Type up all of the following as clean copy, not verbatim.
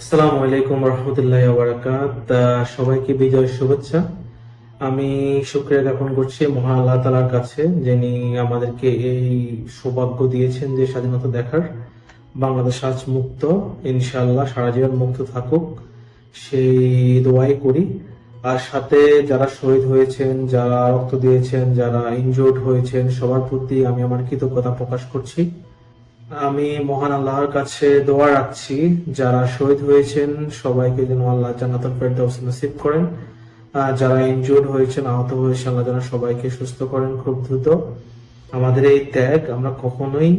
আসসালামু আলাইকুম রহমতুল্লাহ বারাকাত। সবাইকে বিজয় শুভেচ্ছা। আমি শুকরিয়া জ্ঞাপন করছি মহান আল্লাহ তাআলার কাছে, যিনি আমাদেরকে এই সৌভাগ্য দিয়েছেন যে স্বাধীনতা দেখার। বাংলাদেশ আজ মুক্ত, ইনশাআল্লাহ সারা জীবন মুক্ত থাকুক সেই দোয়াই করি। আর সাথে যারা শহীদ হয়েছেন, যারা রক্ত দিয়েছেন, যারা ইনজুর্ড হয়েছেন, সবার প্রতি আমি আমার কৃতজ্ঞতা প্রকাশ করছি। আমি মহান আল্লাহর কাছে দোয়া রাখছি যারা শহীদ হয়েছেন সবাইকে যেন আল্লাহ জান্নাতুল ফেরদাউস নসিব করেন। যারা ইনজুর্ড হয়েছেন, আহত হয়েছেন, আল্লাহ যেন সবাইকে সুস্থ করেন খুব দ্রুত। আমাদের এই ত্যাগ আমরা কখনোই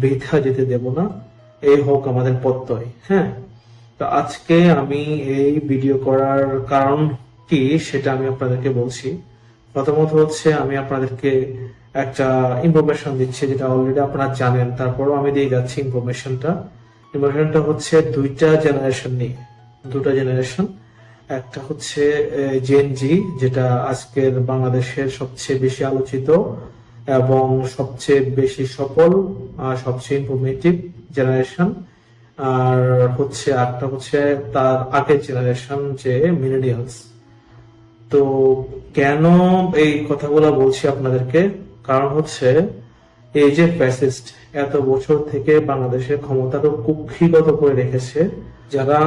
বৃথা যেতে দেব না, এই হোক আমাদের প্রত্যয়। হ্যাঁ, তো আজকে আমি এই ভিডিও করার কারণ কি সেটা আমি আপনাদেরকে বলছি। প্রথমত হচ্ছে আমি আপনাদেরকে একটা ইনফরমেশন দিচ্ছি যেটা অলরেডি আপনারা জানেন, তারপরও আমি দিয়ে যাচ্ছি ইনফরমেশনটা হচ্ছে দুইটা জেনারেশন নিয়ে। দুটো জেনারেশন, একটা হচ্ছে জেন জি, যেটা আজকের বাংলাদেশের সবচেয়ে বেশি আলোচিত এবং সবচেয়ে বেশি সফল আর সবচেয়ে ইনফরমেটিভ জেনারেশন। আর হচ্ছে একটা হচ্ছে তার আগের জেনারেশন, যে মিলেনিয়ালস। তো কেন এই কথাগুলো বলছি আপনাদেরকে, কারণ হচ্ছে এই যে ফ্যাসিস্ট এত বছর থেকে বাংলাদেশের ক্ষমতাকে কুক্ষিগত করে রেখেছে, যারা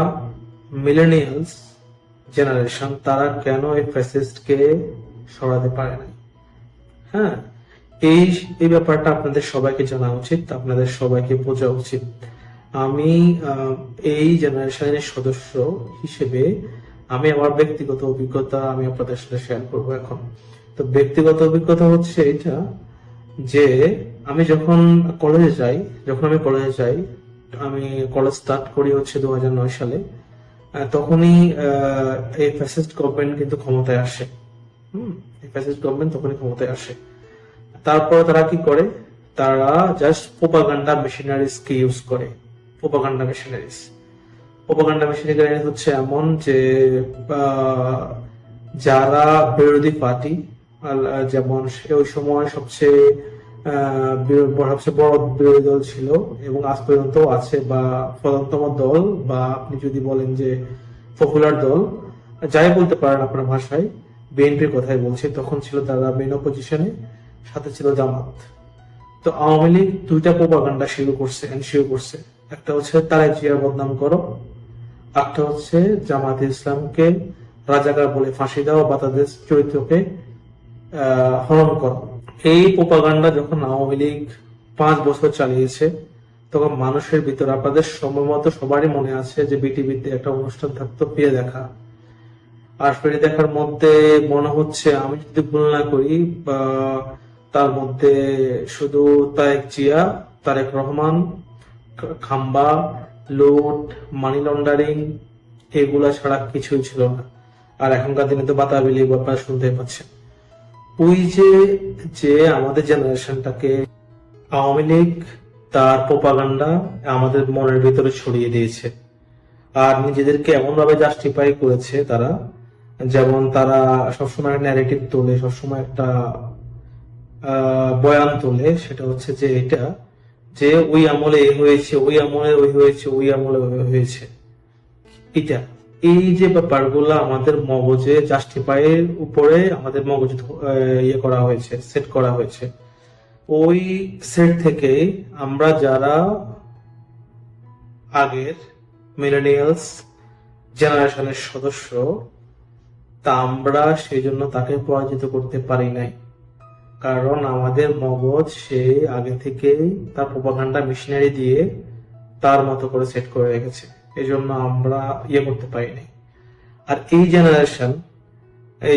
মিলেনিয়ালস জেনারেশন, তারা কেন এই ফ্যাসিস্টকে সরাতে পারে না। হ্যাঁ, এই এই ব্যাপারটা আপনাদের সবাইকে জানা উচিত, আপনাদের সবাইকে বোঝা উচিত। আমি এই জেনারেশনের সদস্য হিসেবে আমি আমার ব্যক্তিগত অভিজ্ঞতা আমি আপনাদের সাথে শেয়ার করবো এখন। তো ব্যক্তিগত অভিজ্ঞতা হচ্ছে এটা যে আমি যখন আমি কলেজে যাই, আমি কলেজ স্টার্ট করি হচ্ছে 2009 সালে। তখনই এই ফ্যাসিস্ট গভর্নমেন্ট কিন্তু ক্ষমতায় আসে। এই ফ্যাসিস্ট গভর্নমেন্ট তখনই ক্ষমতায় আসে। তারপরে তারা কি করে, তারা জাস্ট প্রোপাগান্ডা মেশিনারিজ কে ইউজ করে। প্রোপাগান্ডা মেশিনারি হচ্ছে এমন যে যারা বিরোধী পার্টি, যেমন ওই সময় সবচেয়ে বড় বিরোধী দল ছিল এবং আজ পর্যন্ত আছে, বা প্রধানতম দল, বা আপনি যদি বলেন যে পপুলার দল, যাই বলতে পারেন আপনার ভাষায়, বিএনপির কথাই বলছি। তখন ছিল তারা মেন অপোজিশনে, সাথে ছিল জামাত। তো আওয়ামী লীগ দুইটা প্রোপাগান্ডা শুরু করছে। একটা হচ্ছে তারেক জিয়ার বদনাম করো, একটা হচ্ছে জামাত ইসলামকে রাজাকার বলে ফাঁসি দাও বা তাদের চরিত্রকে হরণ করো। এই প্রোপাগান্ডা যখন আওয়ামী লীগ 5 বছর চালিয়েছে, তখন মানুষের ভিতরে, আপনাদের সম্ভবত সবারই মনে আছে যে বিটিভিতে একটা অনুষ্ঠান থাকতো ফিরে দেখা। আর ফিরে দেখার মধ্যে মনে হচ্ছে, আমি যদি ভুল না করি, তার মধ্যে শুধু তারেক রহমান, খাম্বা, লুট, মানি লন্ডারিং, এগুলা ছাড়া কিছুই ছিল না। আর এখনকার দিনে তো বাতাবি আপনারা শুনতে পাচ্ছেন। ওই যে যে আমাদের জেনারেশনটাকে আওয়ামী লীগ তার প্রোপাগান্ডা আমাদের মনের ভিতরে ছড়িয়ে দিয়েছে, আর নিজেদেরকে এমন ভাবে জাস্টিফাই করেছে তারা, যেমন তারা সবসময় ন্যারেটিভ তোলে, সবসময় একটা বয়ান তোলে। সেটা হচ্ছে যে এটা যে ওই আমলে এ হয়েছে, ওই আমলে ওই হয়েছে, ওই আমলে ওই হয়েছে। এটা এই যে ব্যাপারগুলো আমাদের মগজে জাস্টিফাইয়ের উপরে আমাদের মগজে সেট করা হয়েছে। ওই সেট থেকে আমরা যারা আগের মিলেনিয়ালস জেনারেশনের সদস্য, তা আমরা সেই জন্য তাকে পরাজিত করতে পারি নাই, কারণ আমাদের মগজ সে আগে থেকেই তার প্রোপাগান্ডা মেশিনারি দিয়ে তার মতো করে সেট করে রেখেছে। এই জন্য আমরা করতে পারিনি। আর এই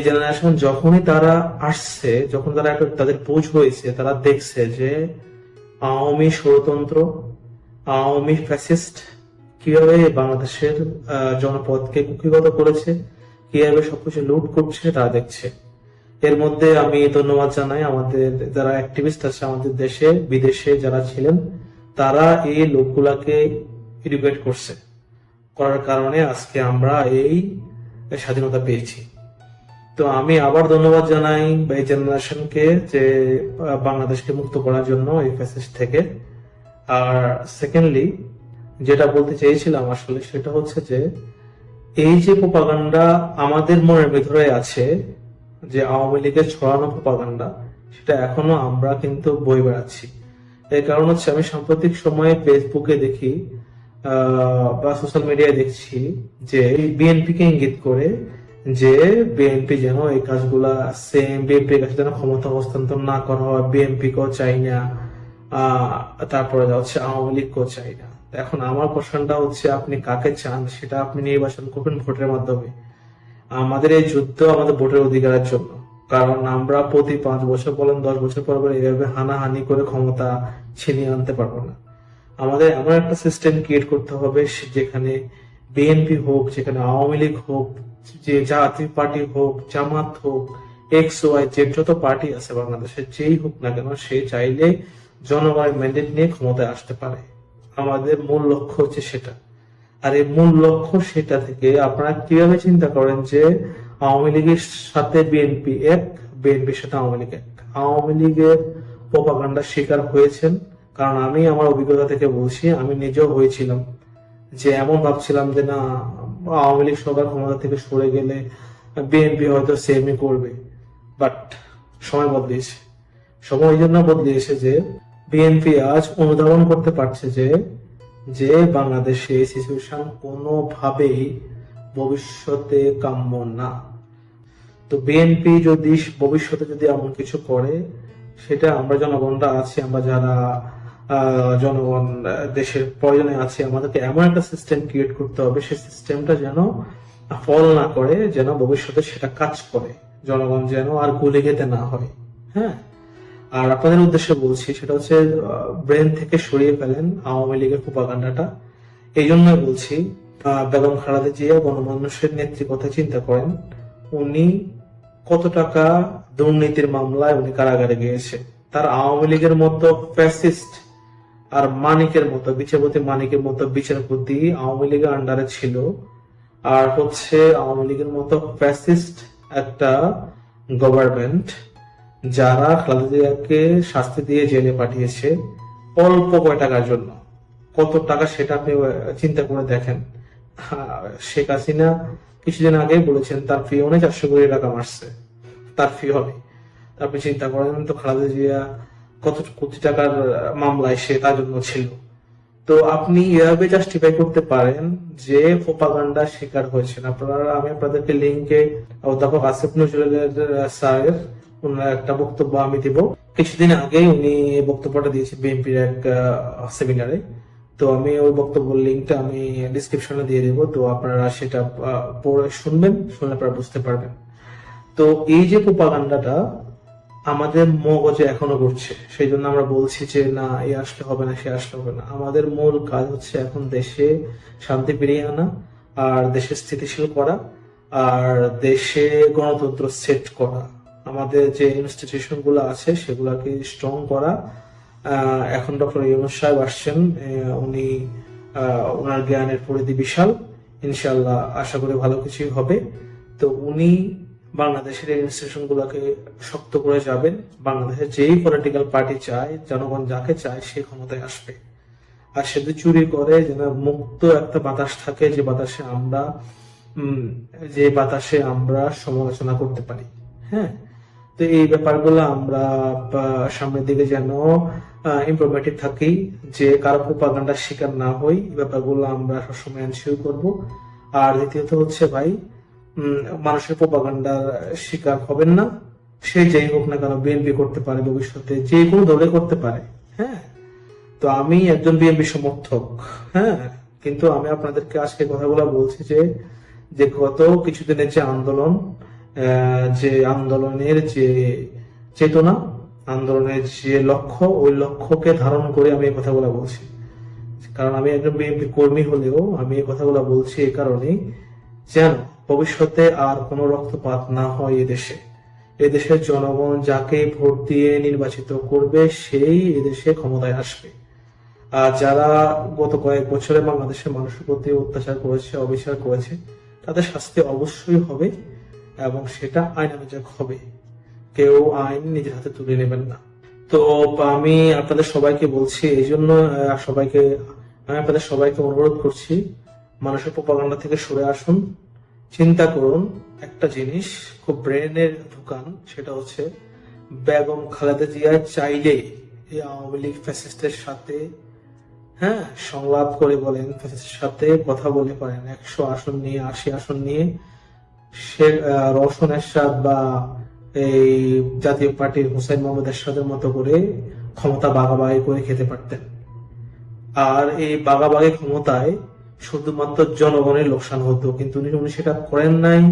জেনারেশন যখনই তারা আসছে, যখন তারা তাদের বোঝ হয়েছে, তারা দেখছে যে আওয়ামী ষড়যন্ত্র, আওয়ামী ফ্যাসিস্ট কিভাবে বাংলাদেশের জনপদকে কুক্ষিগত করেছে, কিভাবে সবকিছু লুট করছে, তারা দেখছে। এর মধ্যে আমি ধন্যবাদ জানাই আমাদের যারা অ্যাক্টিভিস্ট আছে আমাদের দেশে বিদেশে যারা ছিলেন, তারা এই লোকগুলাকে এডুকেট করার কারণে আজকে আমরা এই স্বাধীনতা পেয়েছি। তো আমি আবার ধন্যবাদ জানাই এই জেনারেশনকে যে বাংলাদেশকে মুক্ত করার জন্য এই ফ্যাসিস্ট থেকে। আর সেকেন্ডলি যেটা বলতে চেয়েছিলাম আসলে সেটা হচ্ছে যে এই যে প্রপাগান্ডা আমাদের মনের ভেতরে আছে, যে আওয়ামী লীগের ছড়ানো প্রপাগান্ডা, সেটা এখনো আমরা কিন্তু বই বেড়াচ্ছি। এর কারণ হচ্ছে আমি সাম্প্রতিক সময়ে ফেসবুকে দেখি বা সোশ্যাল মিডিয়ায় দেখছি যে বিএনপি কে ইঙ্গিত করে যে বিএনপি যেন এই কাজগুলা সেম বিএনপির কাছে যেন ক্ষমতা হস্তান্তর না করা হয়, বিএনপি কেও চাই না, তারপরে হচ্ছে আওয়ামী লীগ কেও চাই না। এখন আমার কোশ্চেনটা হচ্ছে আপনি কাকে চান সেটা আপনি নির্বাচন করবেন ভোটের মাধ্যমে। আমাদের এই যুদ্ধ আমাদের ভোটের অধিকারের জন্য, কারণ আমরা প্রতি 5 বছর বলেন 10 বছর পর পর এইভাবে হানাহানি করে ক্ষমতা ছিনিয়ে আনতে পারবো না। আমাদের এমন একটা সিস্টেম ক্রিয়েট করতে হবে যেখানে বিএনপি হোক, যেখানে আওয়ামী লীগ হোক, যে জাতীয় পার্টি হোক, জামাত হোক, এক্স ওয়াই জেড যত পার্টি আছে বাংলাদেশে, যেই হোক না কেন সে চাইলে জনগণের ম্যান্ডেট নিয়ে ক্ষমতায় আসতে পারে। আমাদের মূল লক্ষ্য হচ্ছে সেটা। আর এই মূল লক্ষ্য সেটা থেকে আপনারা কিভাবে চিন্তা করেন যে আওয়ামী লীগের সাথে বিএনপি এক, বিএনপির সাথে আওয়ামী লীগ এক। আওয়ামী লীগের প্রোপাগান্ডার শিকার হয়েছেন, কারণ আমি আমার অভিজ্ঞতা থেকে বলছি, আমি নিজেও হয়েছিলাম যে এমন ভাবছিলাম যে না, আওয়ামী লীগ সরকার ক্ষমতা থেকে সরে গেলে বিএনপি হয়তো সেমই করবে। বাট সময় বদলিয়েছে, সময় এই জন্য বদলিয়েছে যে বিএনপি আজ অনুধাবন করতে পারছে যে যে বাংলাদেশে এই সিচুয়েশন কোনোভাবেই ভবিষ্যতে কাম্য না। তো বিএনপি যদি ভবিষ্যতে যদি এমন কিছু করে, সেটা আমরা জনগণরা আছি, আমরা যারা জনগণ দেশের প্রয়োজনে আছে, আমাদেরকে এমন একটা সিস্টেম ক্রিয়েট করতে হবে, সেই সিস্টেমটা যেন ফল না করে, যেন ভবিষ্যতে সেটা কাজ করে, জনগণ যেন আর গুলি খেতে না হয়। হ্যাঁ, আর আপনাদের উদ্দেশ্যে বলছি সেটা হচ্ছে ব্রেন থেকে সরিয়ে ফেলেন আওয়ামী লীগের প্রোপাগান্ডাটা। এই জন্যই বলছি, বেগম খালেদা জিয়া গণমানুষের নেত্রী কথা চিন্তা করেন, উনি কত টাকা দুর্নীতির মামলায় উনি কারাগারে গিয়েছে। তার আওয়ামী লীগের মতো ফ্যাসিস্ট আর মানিকের মতো বিচারপতি মানিকের মতো বিচারপতি আওয়ামী লীগের আন্ডারে ছিল, আর হচ্ছে আওয়ামী লীগের মতো ফ্যাসিস্ট একটা গভর্নমেন্ট যারা খালেদা জিয়াকে শাস্তি দিয়ে জেলে পাঠিয়েছে অল্প কয় টাকার জন্য। কত টাকা সেটা আপনি চিন্তা করে দেখেন। শেখ হাসিনা কিছুদিন আগে বলেছেন তার ফি অনেক 400 কোটি টাকা মারছে, তার ফি হবে। আপনি চিন্তা করেন তো খালেদা জিয়া কত কোটি টাকার মামলায় সে তার জন্য ছিল। তো আপনি এভাবে জাস্টিফাই করতে পারেন যে প্রোপাগান্ডা শিকার হয়েছেন আপনারা। আমি আপনাদেরকে লিঙ্কে অধ্যাপক আসিফ নজরুলের স্যারের ওনার একটা বক্তব্য আমি দিব। কিছুদিন আগে উনি বক্তব্যটা দিয়েছে বিএনপির এক সেমিনারে। তো আমি ওই বক্তব্যের লিঙ্কটা আমি ডিসক্রিপশনে দিয়ে দেবো, তো আপনারা সেটা পড়ে শুনবেন, শুনলে আপনারা বুঝতে পারবেন। তো এই যে প্রোপাগান্ডাটা আমাদের মগজে এখনো ঘুরছে, সেই জন্য আমরা বলছি যে না, এ আসলে হবে না, সে আসলে হবে না। আমাদের মূল কাজ হচ্ছে এখন দেশে শান্তি ফিরিয়ে আনা, আর দেশে স্থিতিশীল করা, আর দেশে গণতন্ত্র সেট করা, আমাদের যে ইনস্টিটিউশন গুলো আছে সেগুলাকে স্ট্রং করা। এখন ডক্টর ইউনূস সাহেব আসছেন, উনি ওনার জ্ঞানের পরিধি বিশাল, ইনশাল্লাহ আশা করি ভালো কিছুই হবে। তো উনি বাংলাদেশের ইনস্টিটিউশন গুলাকে শক্ত করে যাবেন। বাংলাদেশের যেই পলিটিক্যাল পার্টি চায়, জনগণ যাকে চায় সে ক্ষমতায় আসবে। আর সে যদি চুরি করে, যেন মুক্ত একটা বাতাস থাকে, যে বাতাসে আমরা সমালোচনা করতে পারি। হ্যাঁ, তো এই ব্যাপারগুলো আমরা সামনের দিকে যেন ইমপ্রুভমেটিভ থাকি, যে কারো প্রোপাগান্ডার শিকার না হই, এই ব্যাপারগুলো আমরা সবসময় এনশিওর করব। আর দ্বিতীয়ত হচ্ছে ভাই, মানুষের প্রোপাগান্ডার শিকার হবেন না। সে যেই হোক না কেন, বিএনপি করতে পারে, ভবিষ্যতে যে কোনো দলে করতে পারে। হ্যাঁ, তো আমি একজন বিএনপি সমর্থক। হ্যাঁ, কিন্তু আমি আপনাদেরকে আজকে কথাগুলো বলছি যে যে গত কিছুদিনের যে আন্দোলন, যে আন্দোলনের যে চেতনা, আন্দোলনের যে লক্ষ্য, ওই লক্ষ্যকে ধারণ করে আমি এই কথাগুলো বলছি। কারণ আমি একজন বিএনপি কর্মী হলেও আমি এই কথাগুলো বলছি এই কারণেই, যেন ভবিষ্যতে আর কোনো রক্তপাত না হয় এদেশে। এদেশের জনগণ যাকে ভোট দিয়ে নির্বাচিত করবে সেই এদেশে ক্ষমতায় আসবে। আর যারা গত কয়েক বছরে বাংলাদেশের মানুষের প্রতি অত্যাচার করেছে, অবিচার করেছে, তাদের শাস্তি অবশ্যই হবে, এবং সেটা আইনানুযায়ী হবে। কেউ আইন নিজের হাতে তুলে নেবেন না। তো আমি আপনাদের সবাইকে বলছি, এই জন্য সবাইকে আমি আপনাদের সবাইকে অনুরোধ করছি, মানুষের প্রোপাগান্ডা থেকে সরে আসুন। চিন্তা করুন একটা জিনিস, খুব ব্রেনের ঢুকান, সেটা হচ্ছে বেগম খালেদা জিয়া চাইলে এই আওয়ামী লীগ ফ্যাসিস্টের সাথে সংলাপ করে বলেন, ফ্যাসিস্টের সাথে কথা বলে পারেন 100 আসন নিয়ে, 80 আসন নিয়ে সে রওশন এরশাদ বা এই জাতীয় পার্টির হুসাইন মোহাম্মদ এরশাদের মতো করে ক্ষমতা বাগাবাগি করে খেতে পারতেন। আর এই বাগাবাগি ক্ষমতায় শুধুমাত্র জনগণের লোকসান হতো, কিন্তু উনি সেটা করেন নাই।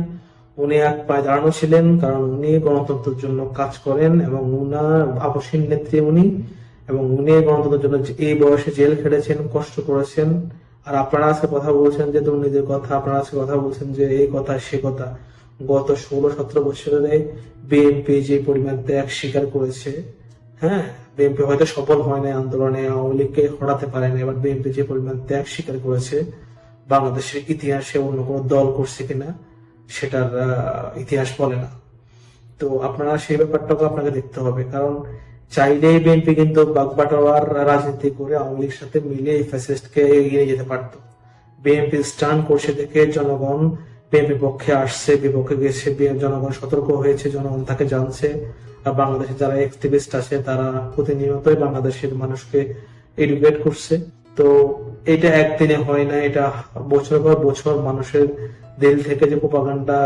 উনি এক পায়ে দাঁড়ানো ছিলেন, কারণ উনি গণতন্ত্রের জন্য কাজ করেন এবং উনার আপসীন নেত্রী উনি, এবং উনি গণতন্ত্রের জন্য এই বয়সে জেল খেটেছেন, কষ্ট করেছেন। আর আপনারা আজকে কথা বলছেন যে দুর্নীতির কথা, আপনারা আজকে কথা বলছেন যে এই কথা সে কথা। গত 16-17 বছরে বিএনপি যে পরিমাণ ত্যাগ স্বীকার করেছে, বিএনপি হয়তো সফল হয় নাই আন্দোলনে, আওয়ামী লীগকে হটাতে পারে না, এবার বিএনপি যে পরিমাণ ত্যাগ স্বীকার করেছে বাংলাদেশের ইতিহাসে অন্য কোনো দল করছে কিনা সেটার ইতিহাস বলে না। তো আপনারা সেই ব্যাপারটাকে আপনাকে দেখতে হবে, কারণ চাইলেই বিএনপি কিন্তু বাগবাটোয়ার রাজনীতি করে আওয়ামী লীগের সাথে মিলে এই ফ্যাসিস্টকে এগিয়ে যেতে পারত। বিএনপি স্টান করছে দেখে জনগণ বিএনপি পক্ষে আসছে, বিপক্ষে গেছে, জনগণ সতর্ক হয়েছে, জনগণ তাকে জানছে। আর বাংলাদেশে যারা অ্যাক্টিভিস্ট আছে তারা প্রতিনিয়তই বাংলাদেশের মানুষকে এডুকেট করছে। তো এটা একদিনে হয় না, এটা বছর পর বছর মানুষের দিল থেকে যে প্রোপাগান্ডা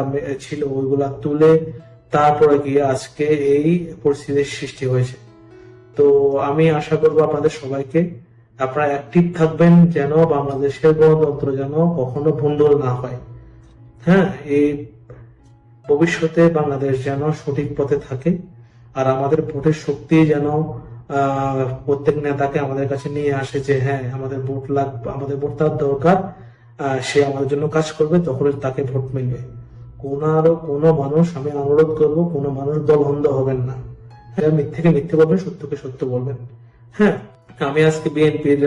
ছিল ওইগুলা তুলে তারপরে গিয়ে আজকে এই পরিস্থিতির সৃষ্টি হয়েছে। তো আমি আশা করবো আপনাদের সবাইকে, আপনারা অ্যাক্টিভ থাকবেন যেন বাংলাদেশের গণতন্ত্র যেন কখনো ভণ্ডুল না হয়। এই ভবিষ্যতে বাংলাদেশ যেন সঠিক পথে থাকে, আর আমাদের ভোটের শক্তি যেন প্রত্যেক নেতাকে আমাদের কাছে নিয়ে আসে যে আমাদের ভোট লাগবে, আমাদের ভোট তার দরকার, সে আমাদের জন্য কাজ করবে, তখন তাকে ভোট মিলবে। কোনো মানুষ, আমি অনুরোধ করবো, কোনো মানুষ দলবন্ধ হবেন না। মিথ্যেকে মিথ্যে বলবেন, সত্যকে সত্য বলবেন। আমি আজকে বিএনপির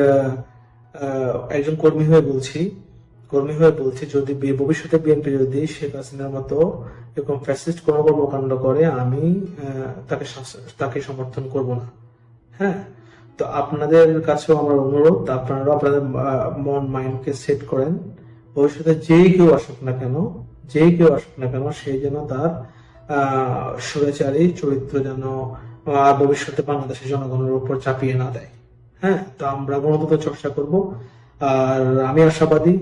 একজন কর্মী হয়ে বলছি, যদি ভবিষ্যতে বিএনপি যদি শেখ হাসিনার মতো এরকম ফ্যাসিস্ট কোনো কর্মকাণ্ড করে, আমি তাকে সমর্থন করব না। তো আপনাদের কাছেও আমার অনুরোধ, আপনারা আপনাদের মন মাইন্ডকে সেট করেন, ভবিষ্যতে যেই কেউ আসুক না কেন সেই যেন তার স্বৈরাচারী চরিত্র যেন ভবিষ্যতে বাংলাদেশের জনগণের উপর চাপিয়ে না দেয়। তো আমরা গণতন্ত্র চর্চা করব, আর আমি আশাবাদী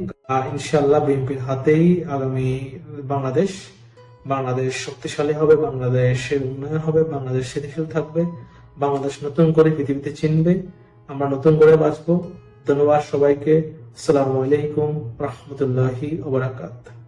ইনশাআল্লাহ বিএনপির হাতেই আগামী বাংলাদেশ শক্তিশালী হবে, বাংলাদেশের উন্নয়ন হবে, বাংলাদেশ স্থিতিশীল থাকবে, বাংলাদেশ নতুন করে পৃথিবীতে চিনবে, আমরা নতুন করে বাঁচবো। ধন্যবাদ সবাইকে। আসসালামু আলাইকুম রহমতুল্লাহি ওয়া বারাকাতুহু।